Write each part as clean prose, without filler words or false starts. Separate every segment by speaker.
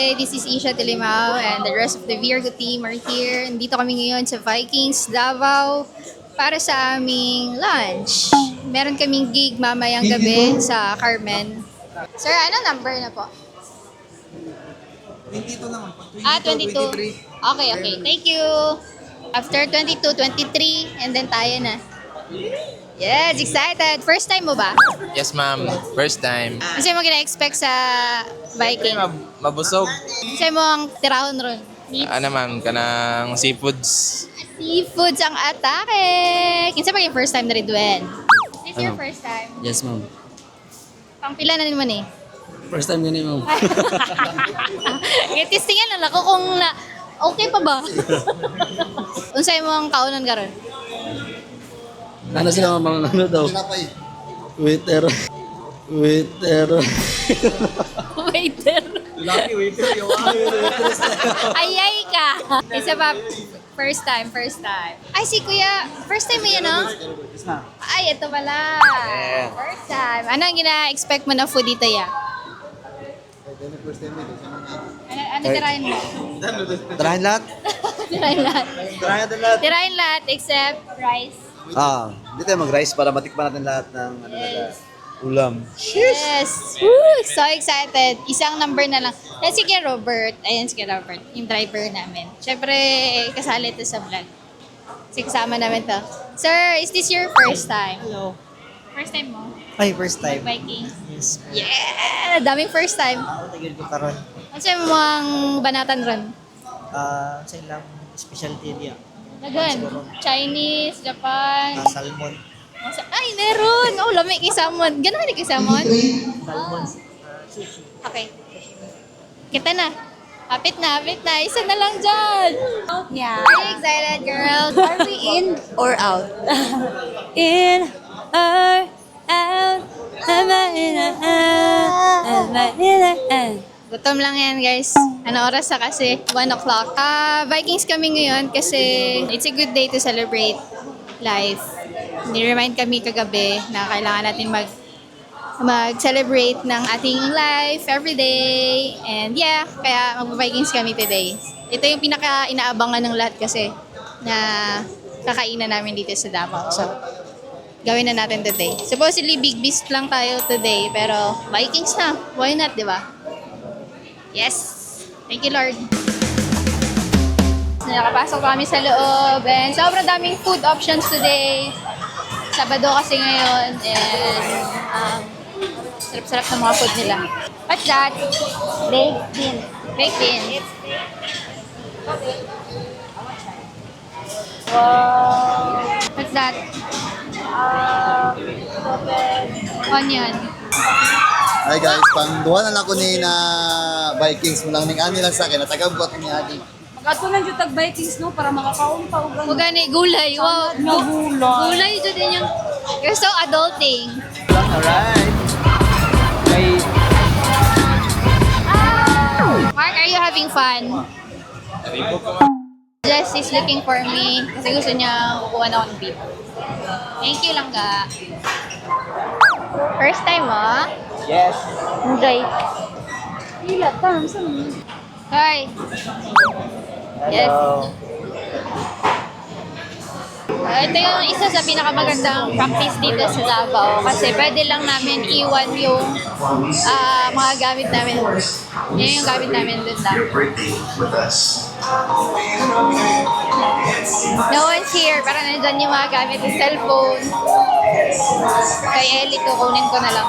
Speaker 1: Hi, this is Isha Tilimao and the rest of the Virgo team are here. Nandito kami ngayon sa Vikings Davao para sa aming lunch. Meron kaming gig mamayang gabi sa Carmen. Sir, ano number na po?
Speaker 2: 22 naman.
Speaker 1: 22. Okay. Thank you. After 22, 23, and then tayo na. Yes, excited. First time mo ba?
Speaker 3: Yes, ma'am. First time.
Speaker 1: Kasi mo gina-expect sa Viking?
Speaker 3: Mabusog.
Speaker 1: Kasi mo ang tirahon ron?
Speaker 3: Ano, ma'am? Kanang seafoods.
Speaker 1: Seafoods ang atake! Kinsa pa yung first time na rin, Duen? This your first time?
Speaker 4: Yes, ma'am.
Speaker 1: Pangpila na naman eh.
Speaker 4: First time ganun, ma'am.
Speaker 1: Testingan lang ako kung na, okay pa ba? Unsay mo ang kaunan karon?
Speaker 4: Ano sila mga ano daw? Waiter.
Speaker 1: Waiter.
Speaker 2: Lucky waiter, yung
Speaker 1: Ayay ka! Isa pa, first time. Ay, si Kuya, first time mo yan, no? Ay, ito pala. First time. Ano ang gina-expect mo na food dito, ya? Ano tirahin mo?
Speaker 4: Tarahin lahat?
Speaker 1: Tirahin lahat.
Speaker 4: Tarahin natin lahat.
Speaker 1: Tirahin lahat except rice.
Speaker 4: Hindi tayo mag-rice para matikman natin lahat ng ulam.
Speaker 1: Yes! Woo! So excited. Isang number na lang. Yan si Kuya Robert. Ayan si Kuya Robert. Yung driver namin. Siyempre, kasali ito sa vlog. Kasi kasama namin to. Sir, is this your first time?
Speaker 4: Hello.
Speaker 1: First time mo?
Speaker 4: Ay, first time.
Speaker 1: Vikings?
Speaker 4: Yes.
Speaker 1: Yeah! Daming first time.
Speaker 4: Tigil ko karon.
Speaker 1: Ano sa'yo mo ang banatan ron?
Speaker 4: Sa ilang specialty area.
Speaker 1: Lagan. Chinese, Japan.
Speaker 4: Salmon.
Speaker 1: Ay, meron! Oh, lamig kay salmon. Gano'n kay salmon?
Speaker 4: Salmon.
Speaker 1: Okay. Kita na. Hapit na. Isa na lang dyan.
Speaker 5: Yeah.
Speaker 1: Are you excited, girl?
Speaker 5: Are we in or out? In or out? Am I in or out? Am I in or out?
Speaker 1: Gutom lang yan, guys. Ano oras na kasi? 1 o'clock. Vikings kami ngayon kasi it's a good day to celebrate life. Ni-remind kami kagabi na kailangan natin mag-celebrate ng ating life every day. And yeah, kaya mag-Vikings kami today. Ito yung pinaka-inaabangan ng lahat kasi na kakainan namin dito sa Davao. So, gawin na natin today. Supposedly, big beast lang tayo today. Pero, Vikings na. Why not, di ba? Yes! Thank you, Lord. Nakapasok kami sa loob and sobrang daming food options today. Sabado kasi ngayon and sarap-sarap ng mga food nila. What's that?
Speaker 5: Baked beans.
Speaker 1: Baked beans.
Speaker 5: Wow.
Speaker 1: What's that? Onion.
Speaker 2: Hi guys, pangduha na lang ko ni na Vikings mo lang ning ani lang sa akin, natagam ko ni Adi.
Speaker 5: Magato lang yung tag-Vikings, no? Para makakaon pa.
Speaker 1: Kung gani, gulay. Wow.
Speaker 5: Na gulay.
Speaker 1: Gulay dyan din yung... You're so adulting.
Speaker 4: Alright. Okay.
Speaker 1: Mark, are you having fun? Jess is looking for me kasi gusto niya kukuha na ako ng beef. Thank you lang ka. First time mo?
Speaker 4: Yes.
Speaker 1: Enjoy.
Speaker 5: Hila, tam. Saan?
Speaker 1: Hi. Yes. Ito yung isa sa pinakamagandang practice dito sa Davao kasi pwede lang namin iwan yung mga gamit namin. Yan yung gamit namin dun lang. No one's here. Parang nandyan yung mga gamit yung cellphone. Kay Ellie, kukunin ko na lang.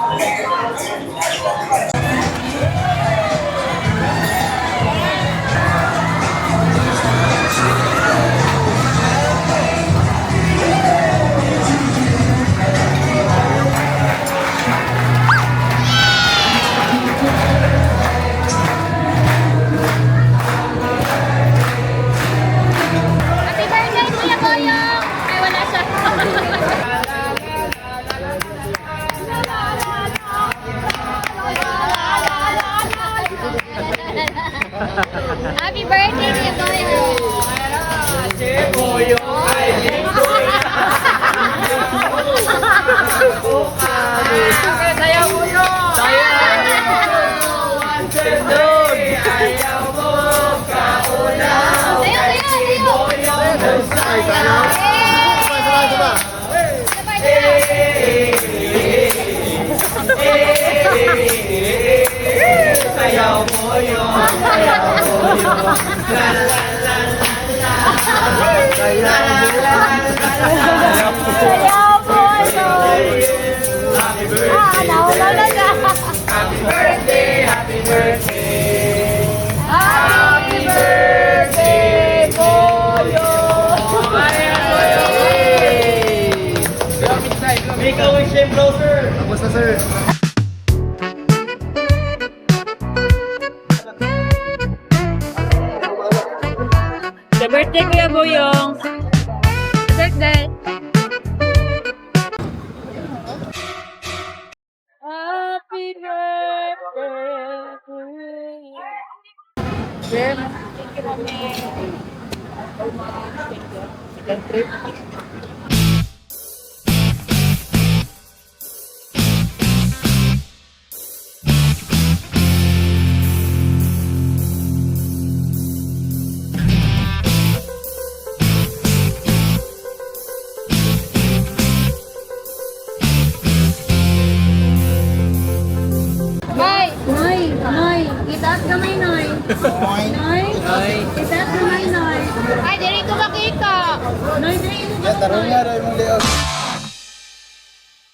Speaker 1: Happy birthday, Kuya Boyong! Ay, wala siya.
Speaker 2: Kamusta, sir?
Speaker 5: Sa birthday Kuya Boyong. Birthday. Happy birthday to you.
Speaker 1: Bye!
Speaker 5: Noy, Noy, itaas kamay, Noy. Noy, itaas kamay, Noy.
Speaker 1: Ay, diri ko makita.
Speaker 5: Noy, dali mo
Speaker 2: Yan, tarong nga rin mong liog.